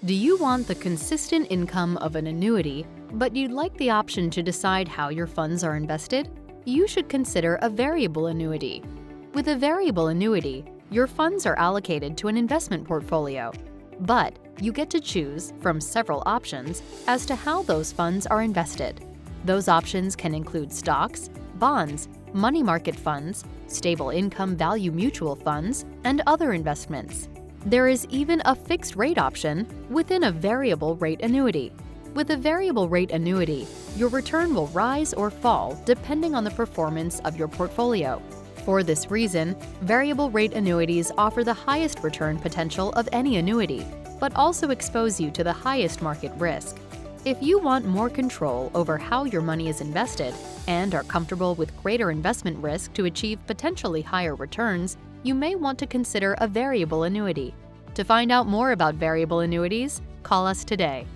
Do you want the consistent income of an annuity, but you'd like the option to decide how your funds are invested? You should consider a variable annuity. With a variable annuity, your funds are allocated to an investment portfolio, but you get to choose from several options as to how those funds are invested. Those options can include stocks, bonds, money market funds, stable income value mutual funds, and other investments. There is even a fixed rate option within a variable rate annuity. With a variable rate annuity, your return will rise or fall depending on the performance of your portfolio. For this reason, variable rate annuities offer the highest return potential of any annuity, but also expose you to the highest market risk. If you want more control over how your money is invested and are comfortable with greater investment risk to achieve potentially higher returns, you may want to consider a variable annuity. To find out more about variable annuities, call us today.